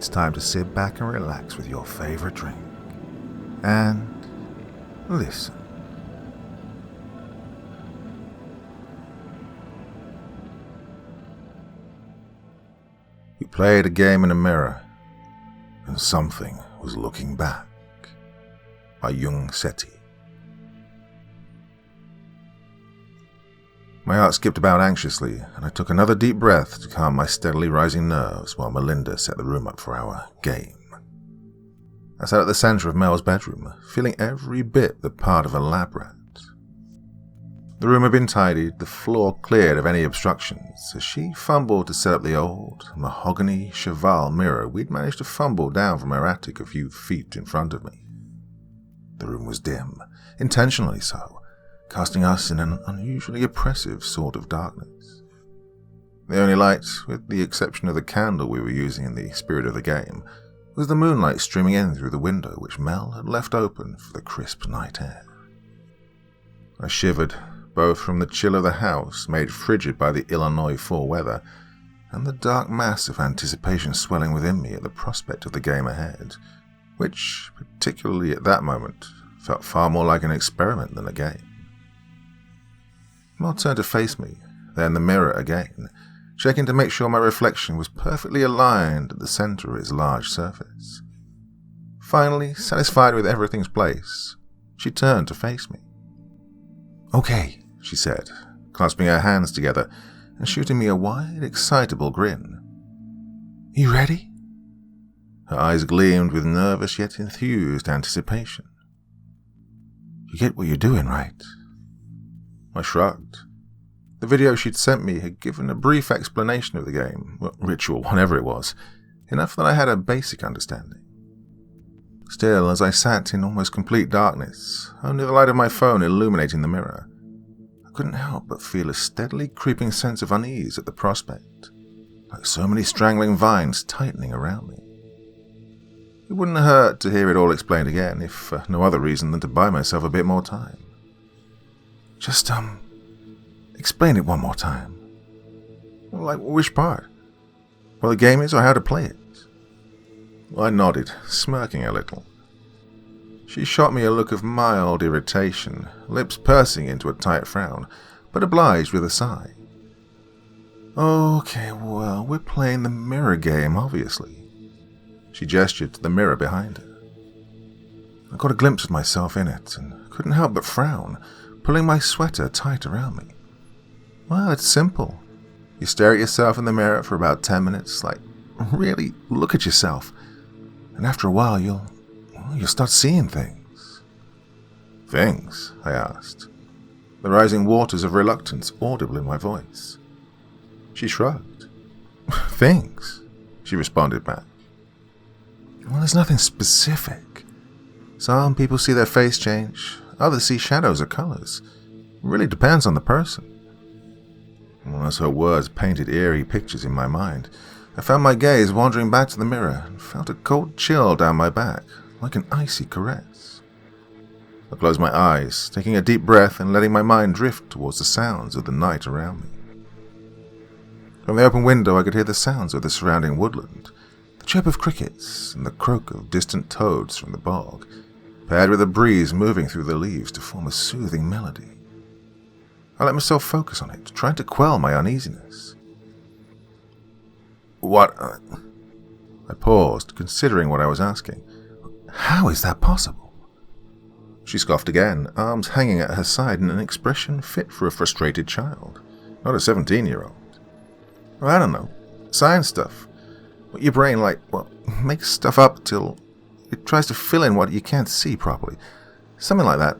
it's time to sit back and relax with your favorite drink. And listen. We played a game in a mirror, and something was looking back. By Yung Seti. My heart skipped about anxiously, and I took another deep breath to calm my steadily rising nerves while Melinda set the room up for our game. I sat at the center of Mel's bedroom, feeling every bit the part of a lab rat. The room had been tidied, the floor cleared of any obstructions, as she fumbled to set up the old, mahogany cheval mirror we'd managed to fumble down from her attic a few feet in front of me. The room was dim, intentionally so, casting us in an unusually oppressive sort of darkness. The only light, with the exception of the candle we were using in the spirit of the game, was the moonlight streaming in through the window which Mel had left open for the crisp night air. I shivered, both from the chill of the house, made frigid by the Illinois fall weather, and the dark mass of anticipation swelling within me at the prospect of the game ahead, which, particularly at that moment, felt far more like an experiment than a game. Mel turned to face me, then the mirror again, checking to make sure my reflection was perfectly aligned at the center of its large surface. Finally, satisfied with everything's place, she turned to face me. "Okay," she said, clasping her hands together and shooting me a wide, excitable grin. "You ready?" Her eyes gleamed with nervous yet enthused anticipation. "You get what you're doing, right?" I shrugged. The video she'd sent me had given a brief explanation of the game, ritual, whatever it was, enough that I had a basic understanding. Still, as I sat in almost complete darkness, only the light of my phone illuminating the mirror, I couldn't help but feel a steadily creeping sense of unease at the prospect, like so many strangling vines tightening around me. It wouldn't hurt to hear it all explained again, if for no other reason than to buy myself a bit more time. Just, explain it one more time. Like, which part? What the game is or how to play it? I nodded, smirking a little. She shot me a look of mild irritation, lips pursing into a tight frown, but obliged with a sigh. "Okay, well, we're playing the mirror game, obviously." She gestured to the mirror behind her. I got a glimpse of myself in it, and couldn't help but frown, pulling my sweater tight around me. Well, it's simple. You stare at yourself in the mirror for about 10 minutes, like, really look at yourself, and after a while you'll start seeing things. "Things?" I asked, the rising waters of reluctance audible in my voice. She shrugged. "Things," she responded back. "Well, there's nothing specific. Some people see their face change, others see shadows or colors. It really depends on the person." Well, as her words painted eerie pictures in my mind, I found my gaze wandering back to the mirror and felt a cold chill down my back, like an icy caress. I closed my eyes, taking a deep breath and letting my mind drift towards the sounds of the night around me. From the open window I could hear the sounds of the surrounding woodland, the chirp of crickets and the croak of distant toads from the bog, paired with a breeze moving through the leaves to form a soothing melody. I let myself focus on it, trying to quell my uneasiness. "What?" I paused, considering what I was asking. "How is that possible?" She scoffed again, arms hanging at her side in an expression fit for a frustrated child, not a 17-year-old. Well, I don't know. Science stuff. What your brain, makes stuff up till it tries to fill in what you can't see properly. Something like that.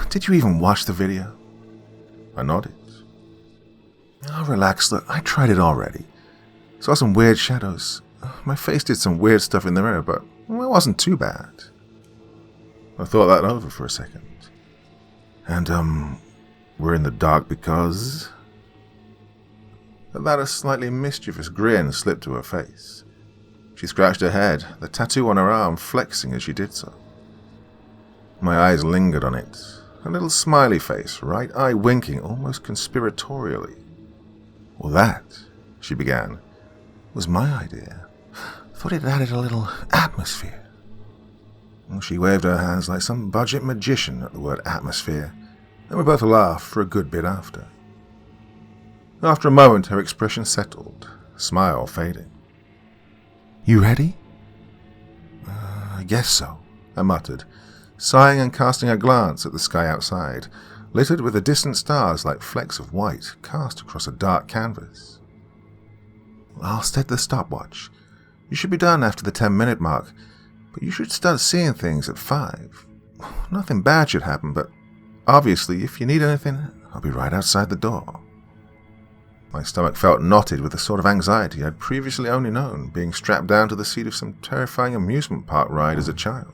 Did you even watch the video? I nodded. Oh, relax, look, I tried it already. Saw some weird shadows. My face did some weird stuff in the mirror, but it wasn't too bad. I thought that over for a second. And, we're in the dark because... At that, a slightly mischievous grin slipped to her face. She scratched her head, the tattoo on her arm flexing as she did so. My eyes lingered on it, a little smiley face, right eye winking almost conspiratorially. "Well, that," she began, "was my idea. thought it added a little atmosphere. She waved her hands like some budget magician at the word atmosphere, and we both laughed for a good bit after. After a moment, her expression settled, smile fading. You ready? I guess so, I muttered, sighing and casting a glance at the sky outside, littered with the distant stars like flecks of white cast across a dark canvas. I'll set the stopwatch. You should be done after the 10-minute mark, but you should start seeing things at 5. Nothing bad should happen, but obviously, if you need anything, I'll be right outside the door. My stomach felt knotted with the sort of anxiety I'd previously only known, being strapped down to the seat of some terrifying amusement park ride as a child.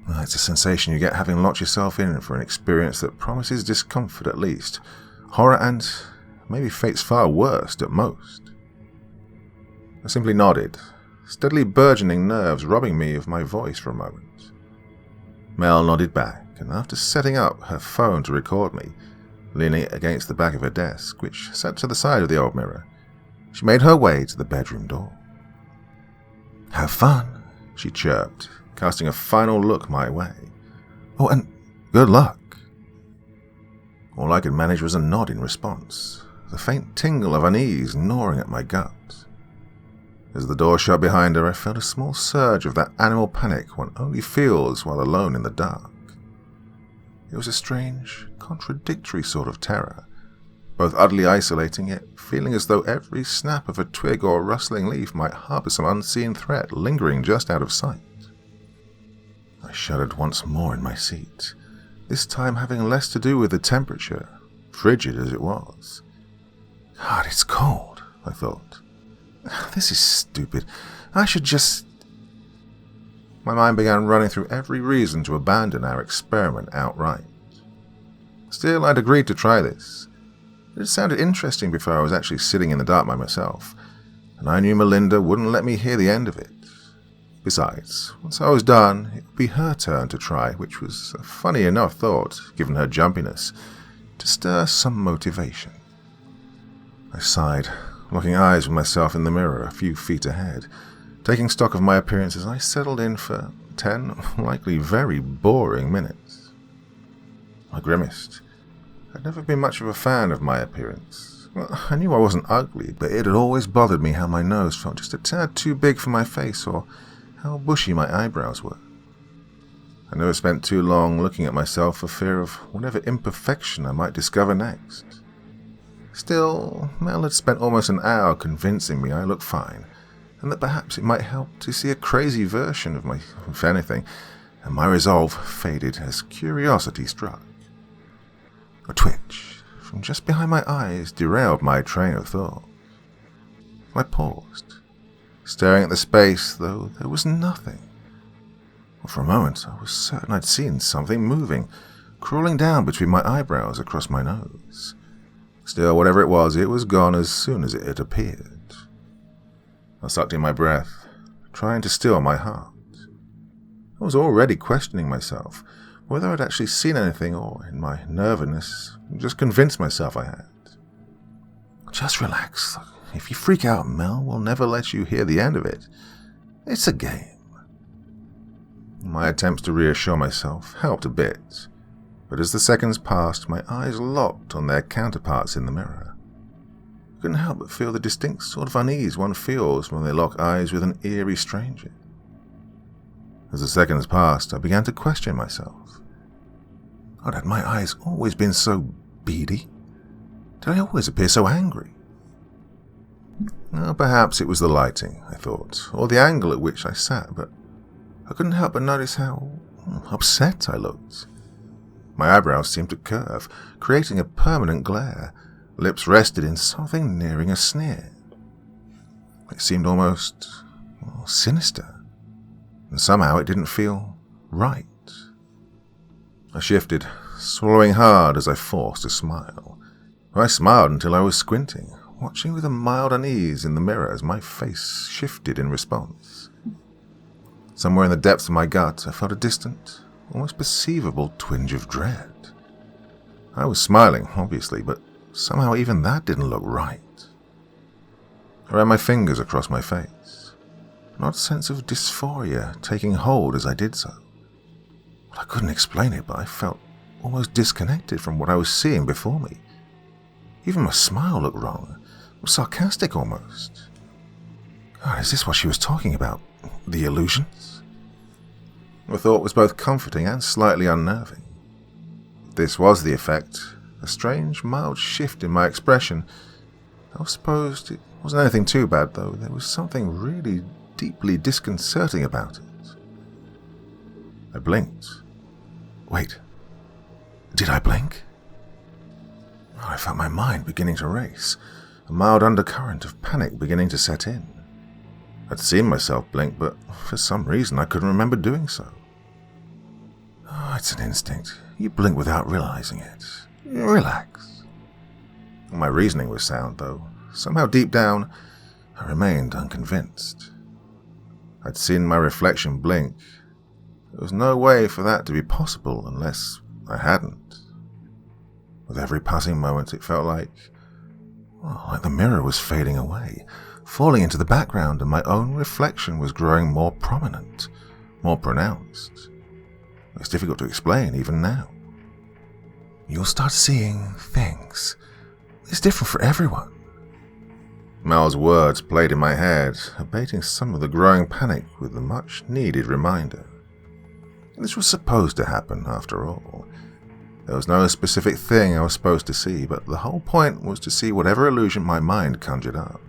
It's a sensation you get having locked yourself in for an experience that promises discomfort at least, horror and maybe fate's far worst at most. I simply nodded, steadily burgeoning nerves robbing me of my voice for a moment. Mel nodded back, and after setting up her phone to record me, leaning against the back of her desk, which sat to the side of the old mirror, she made her way to the bedroom door. Have fun, she chirped, casting a final look my way. Oh, and good luck. All I could manage was a nod in response, the faint tingle of unease gnawing at my gut. As the door shut behind her, I felt a small surge of that animal panic one only feels while alone in the dark. It was a strange, contradictory sort of terror, both utterly isolating yet feeling as though every snap of a twig or rustling leaf might harbor some unseen threat lingering just out of sight. I shuddered once more in my seat, this time having less to do with the temperature, frigid as it was. God, it's cold, I thought. This is stupid. I should just... My mind began running through every reason to abandon our experiment outright. Still, I'd agreed to try this. It had sounded interesting before I was actually sitting in the dark by myself, and I knew Melinda wouldn't let me hear the end of it. Besides, once I was done, it would be her turn to try, which was a funny enough thought, given her jumpiness, to stir some motivation. I sighed, locking eyes with myself in the mirror a few feet ahead, taking stock of my appearance as I settled in for 10, likely very boring minutes. I grimaced. I'd never been much of a fan of my appearance. Well, I knew I wasn't ugly, but it had always bothered me how my nose felt just a tad too big for my face, or how bushy my eyebrows were. I never spent too long looking at myself for fear of whatever imperfection I might discover next. Still, Mel had spent almost an hour convincing me I looked fine, and that perhaps it might help to see a crazy version of me, if anything, and my resolve faded as curiosity struck. A twitch from just behind my eyes derailed my train of thought. I paused, staring at the space, though there was nothing. Well, for a moment, I was certain I'd seen something moving, crawling down between my eyebrows across my nose. Still, whatever it was gone as soon as it had appeared. I sucked in my breath, trying to still my heart. I was already questioning myself, whether I'd actually seen anything or, in my nervousness, just convinced myself I had. Just relax. If you freak out, Mel will never let you hear the end of it. It's a game. My attempts to reassure myself helped a bit, but as the seconds passed, my eyes locked on their counterparts in the mirror. I couldn't help but feel the distinct sort of unease one feels when they lock eyes with an eerie stranger. As the seconds passed, I began to question myself. God, had my eyes always been so beady? Did I always appear so angry? Well, perhaps it was the lighting, I thought, or the angle at which I sat, but I couldn't help but notice how upset I looked. My eyebrows seemed to curve, creating a permanent glare. Lips rested in something nearing a sneer. It seemed almost sinister, and somehow it didn't feel right. I shifted, swallowing hard as I forced a smile. I smiled until I was squinting, watching with a mild unease in the mirror as my face shifted in response. Somewhere in the depths of my gut, I felt a distant, almost perceivable twinge of dread. I was smiling, obviously, but somehow even that didn't look right. I ran my fingers across my face. an odd sense of dysphoria taking hold as I did so. Well, I couldn't explain it, but I felt almost disconnected from what I was seeing before me. Even my smile looked wrong, sarcastic almost. God, is this what she was talking about? The illusions? The thought was both comforting and slightly unnerving. If this was the effect, a strange, mild shift in my expression. I suppose it wasn't anything too bad, though. There was something really deeply disconcerting about it. I blinked. Wait, did I blink? I felt my mind beginning to race, a mild undercurrent of panic beginning to set in. I'd seen myself blink, but for some reason I couldn't remember doing so. Oh, it's an instinct. You blink without realizing it. Relax. My reasoning was sound, though. Somehow deep down, I remained unconvinced. I'd seen my reflection blink. There was no way for that to be possible unless I hadn't. With every passing moment, it felt like the mirror was fading away, falling into the background, and my own reflection was growing more prominent, more pronounced. It's difficult to explain even now. You'll start seeing things. It's different for everyone. Mal's words played in my head, abating some of the growing panic with the much-needed reminder. This was supposed to happen, after all. There was no specific thing I was supposed to see, but the whole point was to see whatever illusion my mind conjured up.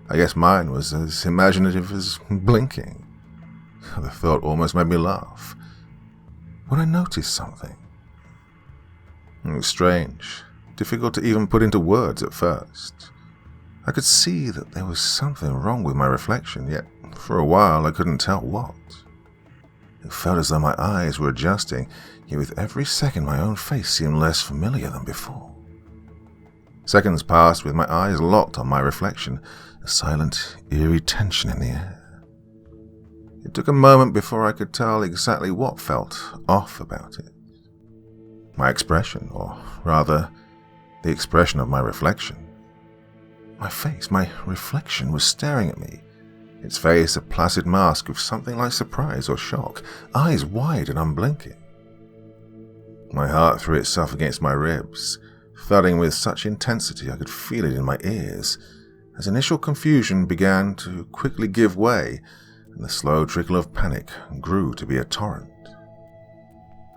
I guess mine was as imaginative as blinking. The thought almost made me laugh. When I noticed something. It was strange, difficult to even put into words at first. I could see that there was something wrong with my reflection, yet for a while I couldn't tell what. It felt as though my eyes were adjusting, yet with every second my own face seemed less familiar than before. Seconds passed with my eyes locked on my reflection, a silent, eerie tension in the air. It took a moment before I could tell exactly what felt off about it. My expression, or rather, the expression of my reflection. My face, my reflection, was staring at me, its face a placid mask of something like surprise or shock, eyes wide and unblinking. My heart threw itself against my ribs, thudding with such intensity I could feel it in my ears, as initial confusion began to quickly give way, and the slow trickle of panic grew to be a torrent.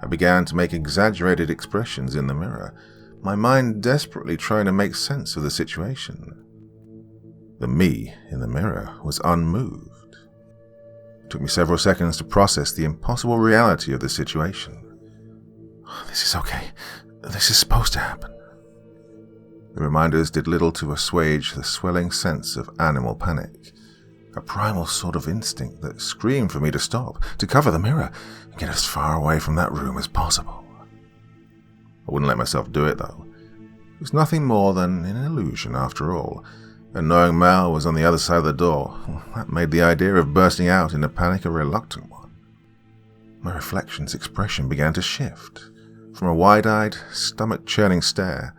I began to make exaggerated expressions in the mirror, my mind desperately trying to make sense of the situation. The me in the mirror was unmoved. It took me several seconds to process the impossible reality of the situation. This is okay. This is supposed to happen. The reminders did little to assuage the swelling sense of animal panic, a primal sort of instinct that screamed for me to stop, to cover the mirror, and get as far away from that room as possible. I wouldn't let myself do it, though. It was nothing more than an illusion, after all, and knowing Mal was on the other side of the door, that made the idea of bursting out in a panic a reluctant one. My reflection's expression began to shift, from a wide-eyed, stomach-churning stare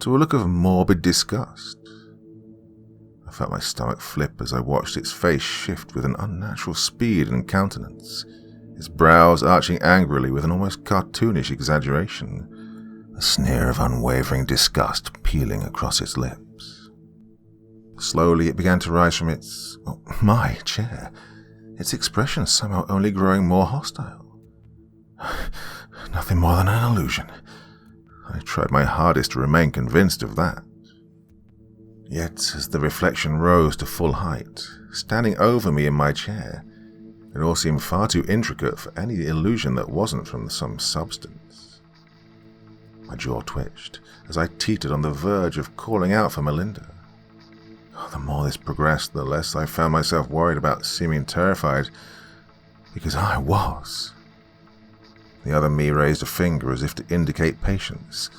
to a look of morbid disgust. I felt my stomach flip as I watched its face shift with an unnatural speed and countenance, its brows arching angrily with an almost cartoonish exaggeration, a sneer of unwavering disgust peeling across its lips. Slowly it began to rise from my chair, its expression somehow only growing more hostile. Nothing more than an illusion. I tried my hardest to remain convinced of that. Yet, as the reflection rose to full height, standing over me in my chair, it all seemed far too intricate for any illusion that wasn't from some substance. My jaw twitched as I teetered on the verge of calling out for Melinda. The more this progressed, the less I found myself worried about seeming terrified, because I was. The other me raised a finger as if to indicate patience,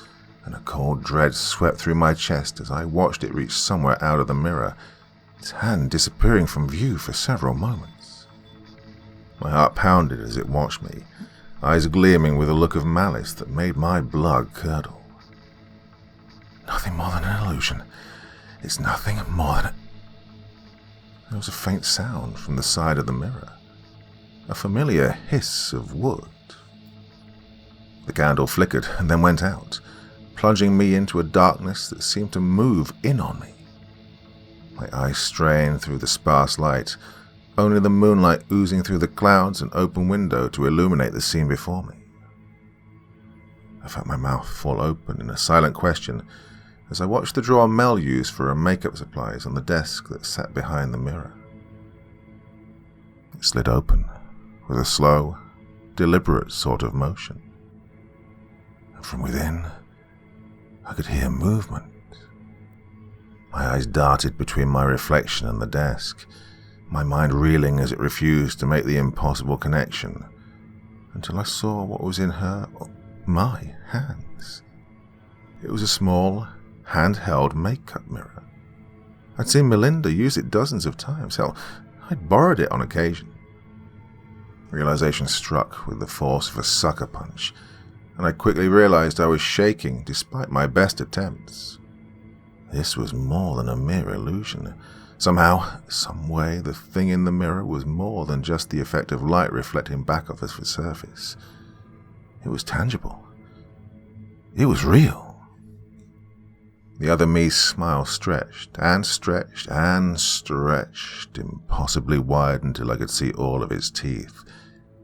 and a cold dread swept through my chest as I watched it reach somewhere out of the mirror, its hand disappearing from view for several moments. My heart pounded as it watched me, eyes gleaming with a look of malice that made my blood curdle. Nothing more than an illusion. It's nothing more than There was a faint sound from the side of the mirror, a familiar hiss of wood. The candle flickered and then went out, plunging me into a darkness that seemed to move in on me. My eyes strained through the sparse light, only the moonlight oozing through the clouds and open window to illuminate the scene before me. I felt my mouth fall open in a silent question as I watched the drawer Mel used for her makeup supplies on the desk that sat behind the mirror. It slid open with a slow, deliberate sort of motion. And from within, I could hear movement. My eyes darted between my reflection and the desk, my mind reeling as it refused to make the impossible connection, until I saw what was in my hands. It was a small, handheld makeup mirror. I'd seen Melinda use it dozens of times. Hell, I'd borrowed it on occasion. Realization struck with the force of a sucker punch, and I quickly realized I was shaking despite my best attempts. This was more than a mere illusion. Somehow, some way, the thing in the mirror was more than just the effect of light reflecting back off its surface. It was tangible. It was real. The other me's smile stretched and stretched and stretched, impossibly wide until I could see all of its teeth,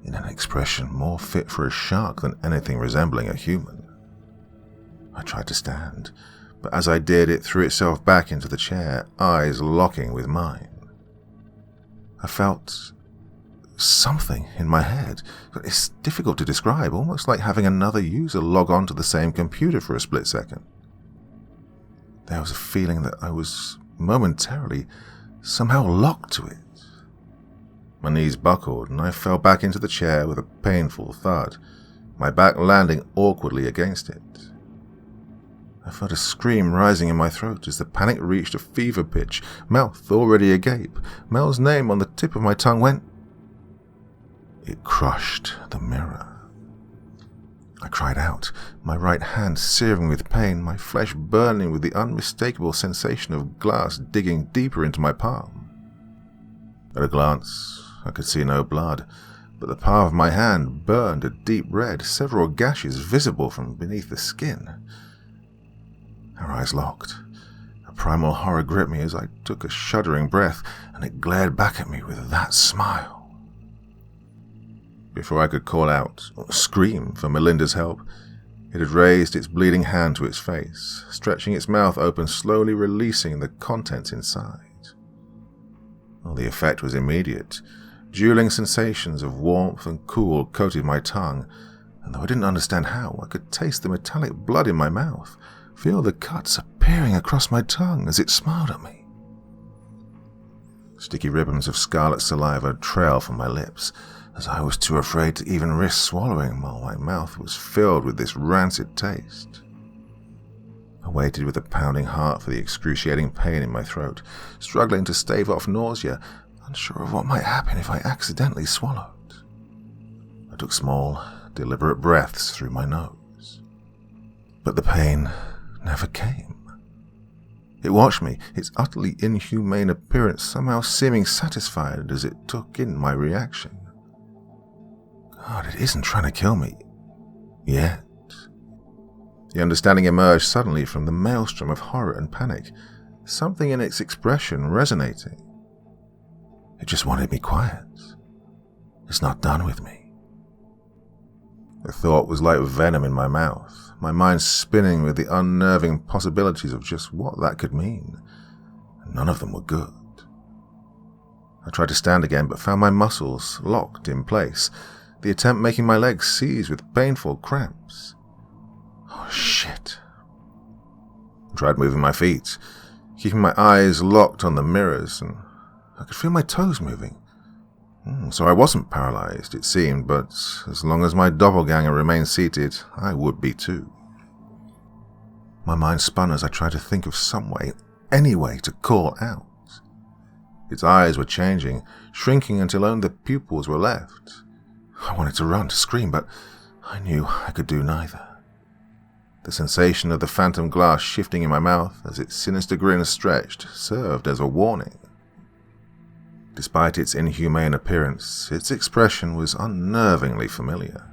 in an expression more fit for a shark than anything resembling a human. I tried to stand, but as I did, it threw itself back into the chair, eyes locking with mine. I felt something in my head. It's difficult to describe, almost like having another user log on to the same computer for a split second. There was a feeling that I was momentarily somehow locked to it. My knees buckled and I fell back into the chair with a painful thud, my back landing awkwardly against it. I felt a scream rising in my throat as the panic reached a fever pitch, mouth already agape. Mel's name on the tip of my tongue went. It crushed the mirror. I cried out, my right hand searing with pain, my flesh burning with the unmistakable sensation of glass digging deeper into my palm. At a glance, I could see no blood, but the palm of my hand burned a deep red, several gashes visible from beneath the skin. Our eyes locked. A primal horror gripped me as I took a shuddering breath, and it glared back at me with that smile. Before I could call out or scream for Melinda's help, it had raised its bleeding hand to its face, stretching its mouth open, slowly releasing the contents inside. Well, the effect was immediate. Dueling sensations of warmth and cool coated my tongue, and though I didn't understand how, I could taste the metallic blood in my mouth, feel the cuts appearing across my tongue as it smiled at me. Sticky ribbons of scarlet saliva trailed from my lips, as I was too afraid to even risk swallowing while my mouth was filled with this rancid taste. I waited with a pounding heart for the excruciating pain in my throat, struggling to stave off nausea, unsure of what might happen if I accidentally swallowed. I took small, deliberate breaths through my nose. But the pain never came. It watched me, its utterly inhumane appearance somehow seeming satisfied as it took in my reaction. God, it isn't trying to kill me. Yet. The understanding emerged suddenly from the maelstrom of horror and panic, something in its expression resonating. It just wanted me quiet. It's not done with me. The thought was like venom in my mouth, my mind spinning with the unnerving possibilities of just what that could mean. None of them were good. I tried to stand again, but found my muscles locked in place, the attempt making my legs seize with painful cramps. Oh, shit. I tried moving my feet, keeping my eyes locked on the mirrors, and I could feel my toes moving. So I wasn't paralyzed, it seemed, but as long as my doppelganger remained seated, I would be too. My mind spun as I tried to think of some way, any way to call out. Its eyes were changing, shrinking until only the pupils were left. I wanted to run, to scream, but I knew I could do neither. The sensation of the phantom glass shifting in my mouth as its sinister grin stretched served as a warning. Despite its inhumane appearance, its expression was unnervingly familiar.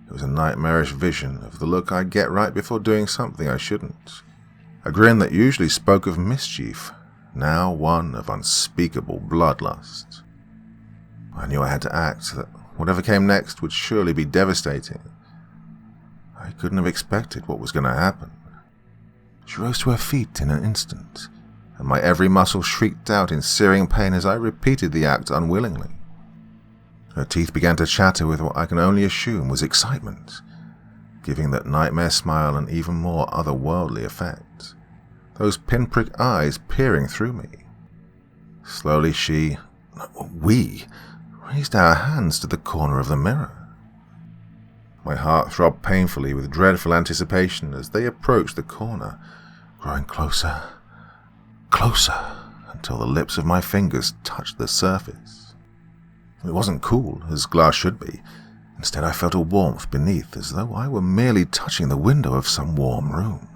It was a nightmarish vision of the look I get right before doing something I shouldn't. A grin that usually spoke of mischief, now one of unspeakable bloodlust. I knew I had to act, that whatever came next would surely be devastating. I couldn't have expected what was going to happen. She rose to her feet in an instant, and my every muscle shrieked out in searing pain as I repeated the act unwillingly. Her teeth began to chatter with what I can only assume was excitement, giving that nightmare smile an even more otherworldly effect. Those pinprick eyes peering through me. Slowly we raised our hands to the corner of the mirror. My heart throbbed painfully with dreadful anticipation as they approached the corner, growing closer, until the lips of my fingers touched the surface. It wasn't cool, as glass should be. Instead, I felt a warmth beneath, as though I were merely touching the window of some warm room.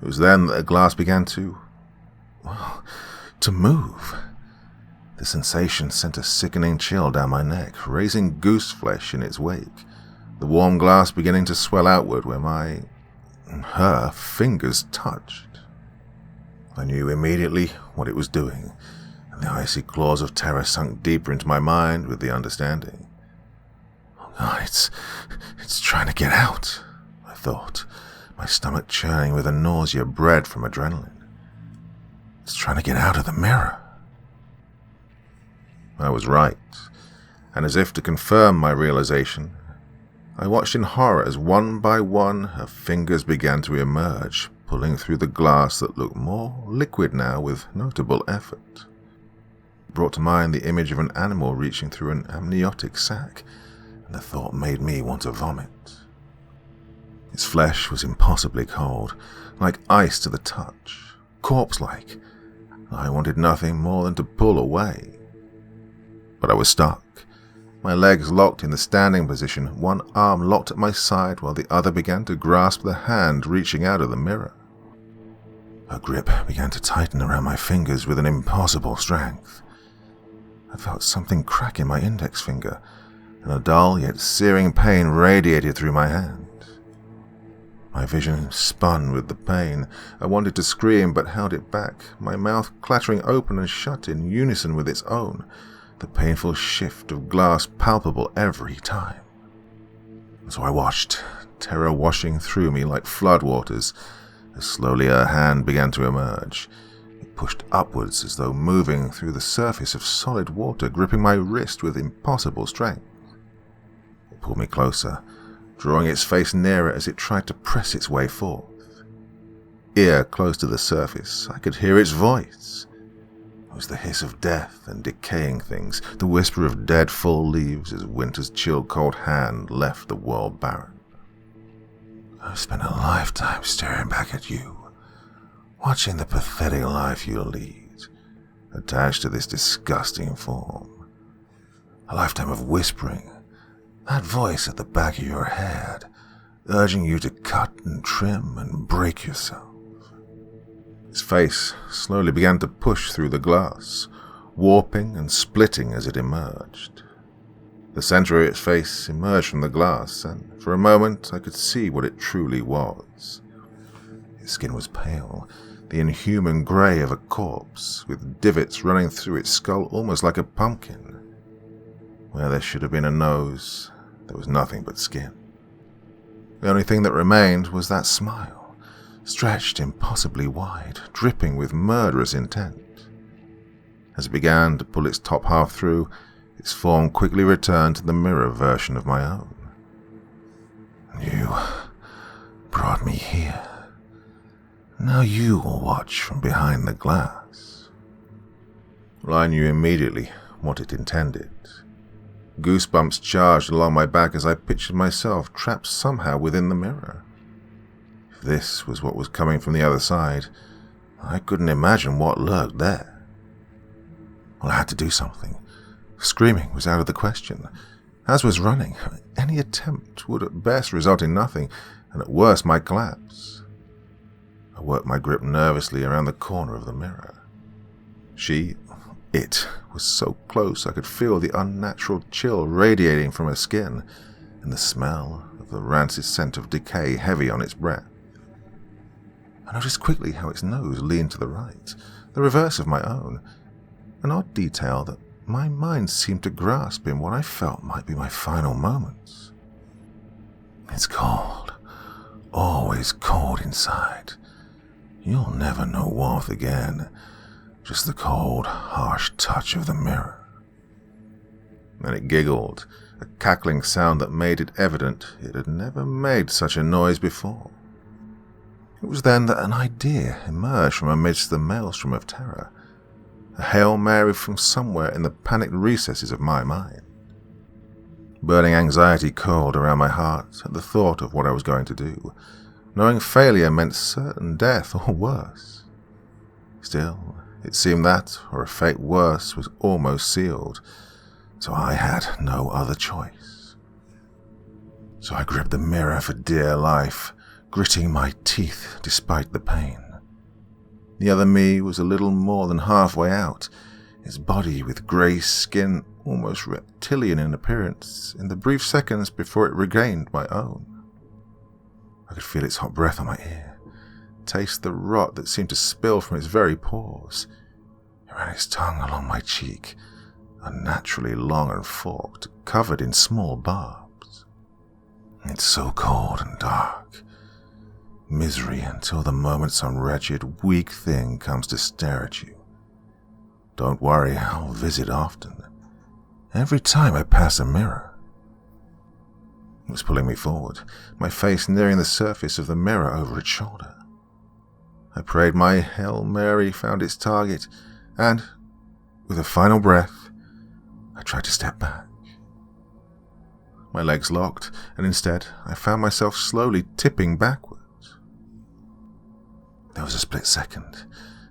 It was then that the glass began to move. The sensation sent a sickening chill down my neck, raising goose flesh in its wake, the warm glass beginning to swell outward where her fingers touched. I knew immediately what it was doing, and the icy claws of terror sunk deeper into my mind with the understanding. Oh God, it's trying to get out, I thought, my stomach churning with a nausea bred from adrenaline. It's trying to get out of the mirror. I was right, and as if to confirm my realization, I watched in horror as one by one her fingers began to emerge, pulling through the glass that looked more liquid now with notable effort. It brought to mind the image of an animal reaching through an amniotic sac, and the thought made me want to vomit. Its flesh was impossibly cold, like ice to the touch, corpse-like. I wanted nothing more than to pull away. But I was stuck, my legs locked in the standing position, one arm locked at my side while the other began to grasp the hand reaching out of the mirror. Her grip began to tighten around my fingers with an impossible strength. I felt something crack in my index finger, and a dull yet searing pain radiated through my hand. My vision spun with the pain. I wanted to scream but held it back, my mouth clattering open and shut in unison with its own, the painful shift of glass palpable every time. And so I watched, terror washing through me like floodwaters, as slowly her hand began to emerge. It pushed upwards as though moving through the surface of solid water, gripping my wrist with impossible strength. It pulled me closer, drawing its face nearer as it tried to press its way forth. Ear close to the surface, I could hear its voice. It was the hiss of death and decaying things, the whisper of dead fall leaves as winter's chill cold hand left the world barren. I've spent a lifetime staring back at you, watching the pathetic life you lead, attached to this disgusting form. A lifetime of whispering, that voice at the back of your head, urging you to cut and trim and break yourself. His face slowly began to push through the glass, warping and splitting as it emerged. The center of its face emerged from the glass, and for a moment I could see what it truly was. Its skin was pale, the inhuman grey of a corpse, with divots running through its skull almost like a pumpkin. Where there should have been a nose, there was nothing but skin. The only thing that remained was that smile, stretched impossibly wide, dripping with murderous intent. As it began to pull its top half through, its form quickly returned to the mirror version of my own. You brought me here. Now you will watch from behind the glass. Well, I knew immediately what it intended. Goosebumps charged along my back as I pictured myself trapped somehow within the mirror. If this was what was coming from the other side, I couldn't imagine what lurked there. Well, I had to do something. Screaming was out of the question, as was running. Any attempt would at best result in nothing, and at worst might collapse. I worked my grip nervously around the corner of the mirror. She, It was so close I could feel the unnatural chill radiating from her skin, and the smell of the rancid scent of decay heavy on its breath. I noticed quickly how its nose leaned to the right, the reverse of my own, an odd detail that my mind seemed to grasp in what I felt might be my final moments. It's cold, always cold inside. You'll never know warmth again, just the cold, harsh touch of the mirror. Then it giggled, a cackling sound that made it evident it had never made such a noise before. It was then that an idea emerged from amidst the maelstrom of terror, a Hail Mary from somewhere in the panicked recesses of my mind. Burning anxiety coiled around my heart at the thought of what I was going to do, knowing failure meant certain death or worse. Still, it seemed that, or a fate worse, was almost sealed, so I had no other choice. So I gripped the mirror for dear life, gritting my teeth despite the pain. The other me was a little more than halfway out, its body with grey skin almost reptilian in appearance in the brief seconds before it regained my own. I could feel its hot breath on my ear, taste the rot that seemed to spill from its very pores. It ran its tongue along my cheek, unnaturally long and forked, covered in small barbs. It's so cold and dark. Misery until the moment some wretched, weak thing comes to stare at you. Don't worry, I'll visit often. Every time I pass a mirror. It was pulling me forward, my face nearing the surface of the mirror over its shoulder. I prayed my Hail Mary found its target, and, with a final breath, I tried to step back. My legs locked, and instead I found myself slowly tipping backwards. There was a split second,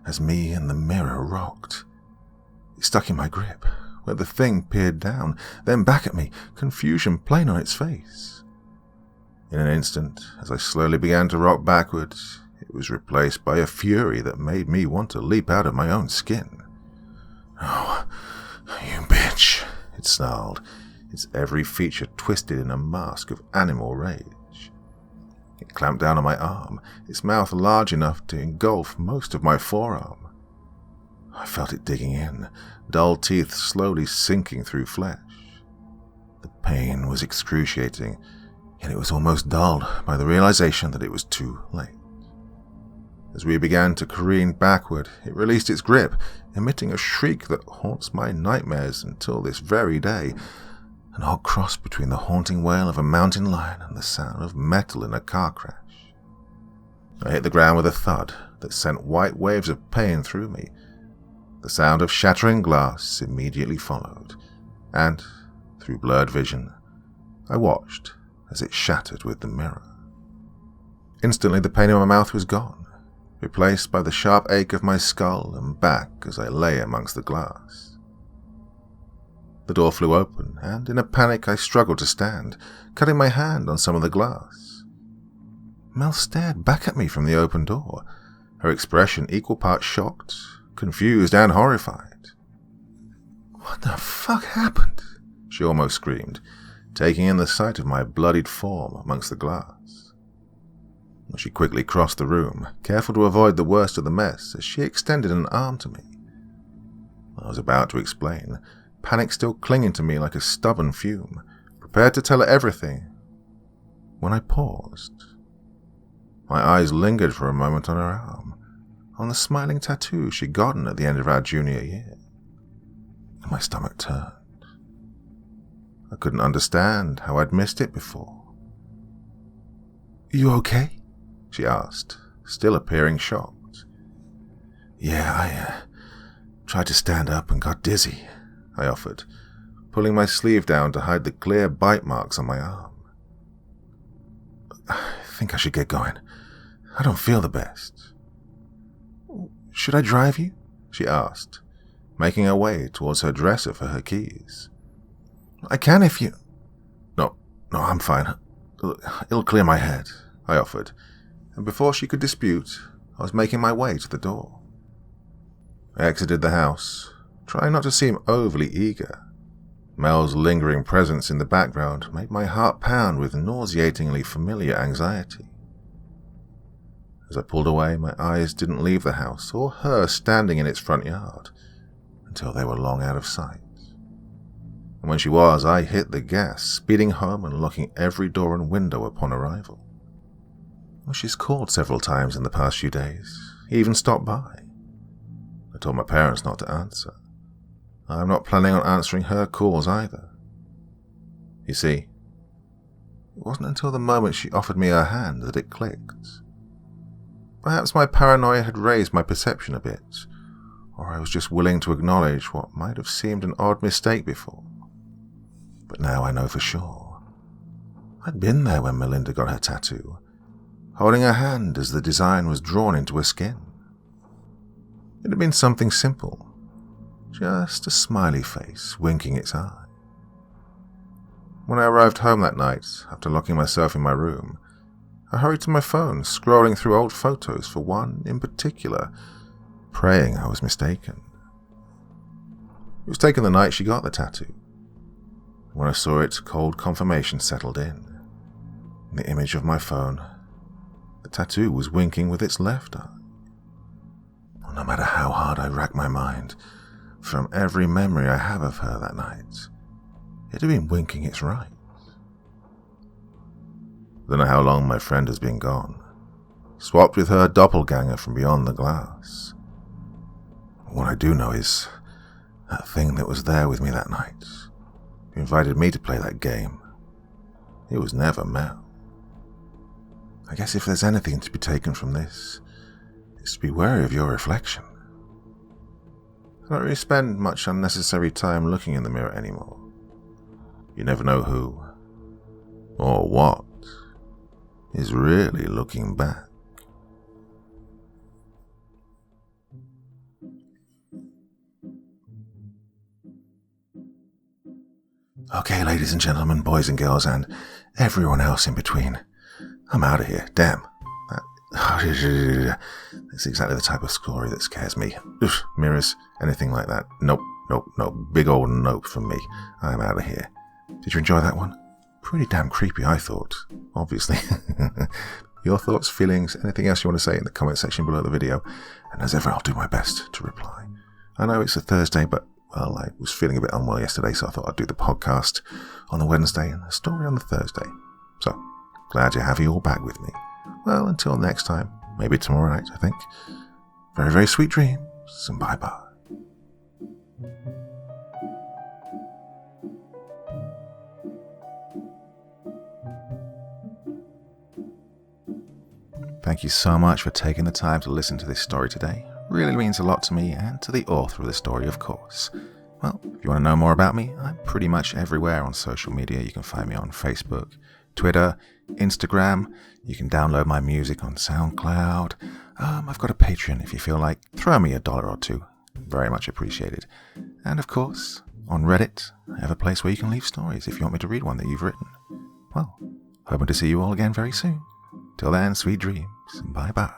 as me and the mirror rocked. It stuck in my grip, where the thing peered down, then back at me, confusion plain on its face. In an instant, as I slowly began to rock backwards, it was replaced by a fury that made me want to leap out of my own skin. "Oh, you bitch," it snarled, its every feature twisted in a mask of animal rage. It clamped down on my arm, its mouth large enough to engulf most of my forearm. I felt it digging in, dull teeth slowly sinking through flesh. The pain was excruciating, yet it was almost dulled by the realization that it was too late. As we began to careen backward, it released its grip, emitting a shriek that haunts my nightmares until this very day, an odd cross between the haunting wail of a mountain lion and the sound of metal in a car crash. I hit the ground with a thud that sent white waves of pain through me. The sound of shattering glass immediately followed, and, through blurred vision, I watched as it shattered with the mirror. Instantly the pain in my mouth was gone, replaced by the sharp ache of my skull and back as I lay amongst the glass. The door flew open, and in a panic I struggled to stand, cutting my hand on some of the glass. Mel stared back at me from the open door, her expression equal parts shocked, confused, and horrified. "What the fuck happened?" she almost screamed, taking in the sight of my bloodied form amongst the glass. She quickly crossed the room, careful to avoid the worst of the mess as she extended an arm to me. I was about to explain, panic still clinging to me like a stubborn fume, prepared to tell her everything, when I paused. My eyes lingered for a moment on her arm, on the smiling tattoo she'd gotten at the end of our junior year. My stomach turned. I couldn't understand how I'd missed it before. "You okay?" she asked, still appearing shocked. "Yeah, I tried to stand up and got dizzy," I offered, pulling my sleeve down to hide the clear bite marks on my arm. "I think I should get going. I don't feel the best." "Should I drive you?" she asked, making her way towards her dresser for her keys. "I can if you—" No, I'm fine. It'll clear my head," I offered, and before she could dispute, I was making my way to the door. I exited the house, trying not to seem overly eager. Mel's lingering presence in the background made my heart pound with nauseatingly familiar anxiety. As I pulled away, my eyes didn't leave the house or her standing in its front yard until they were long out of sight. And when she was, I hit the gas, speeding home and locking every door and window upon arrival. Well, she's called several times in the past few days, even stopped by. I told my parents not to answer. I'm not planning on answering her calls either. You see, it wasn't until the moment she offered me her hand that it clicked. Perhaps my paranoia had raised my perception a bit, or I was just willing to acknowledge what might have seemed an odd mistake before. But now I know for sure. I'd been there when Melinda got her tattoo, holding her hand as the design was drawn into her skin. It had been something simple, just a smiley face winking its eye. When I arrived home that night, after locking myself in my room, I hurried to my phone, scrolling through old photos for one in particular, praying I was mistaken. It was taken the night she got the tattoo. When I saw it, cold confirmation settled in. In the image of my phone, the tattoo was winking with its left eye. No matter how hard I racked my mind, from every memory I have of her that night, it had been winking its right. I don't know how long my friend has been gone, swapped with her doppelganger from beyond the glass. What I do know is that thing that was there with me that night, who invited me to play that game, it was never Mel. I guess if there's anything to be taken from this, it's to be wary of your reflection. I don't really spend much unnecessary time looking in the mirror anymore. You never know who, or what, is really looking back. Okay, ladies and gentlemen, boys and girls, and everyone else in between, I'm out of here. Damn. It's exactly the type of story that scares me. Oof, mirrors, anything like that. Nope. Big old nope from me. I'm out of here. Did you enjoy that one? Pretty damn creepy, I thought. Obviously. Your thoughts, feelings, anything else you want to say in the comment section below the video. And as ever, I'll do my best to reply. I know it's a Thursday, but, well, I was feeling a bit unwell yesterday, so I thought I'd do the podcast on the Wednesday and the story on the Thursday. So, glad to have you all back with me. Well, until next time, maybe tomorrow night, I think. Very, very sweet dreams, and bye-bye. Thank you so much for taking the time to listen to this story today. Really means a lot to me and to the author of the story, of course. Well, if you want to know more about me, I'm pretty much everywhere on social media. You can find me on Facebook, Twitter, Instagram. You can download my music on SoundCloud. I've got a Patreon if you feel like. Throw me $1 or $2. Very much appreciated. And of course, on Reddit, I have a place where you can leave stories if you want me to read one that you've written. Well, hoping to see you all again very soon. Till then, sweet dreams. Bye-bye.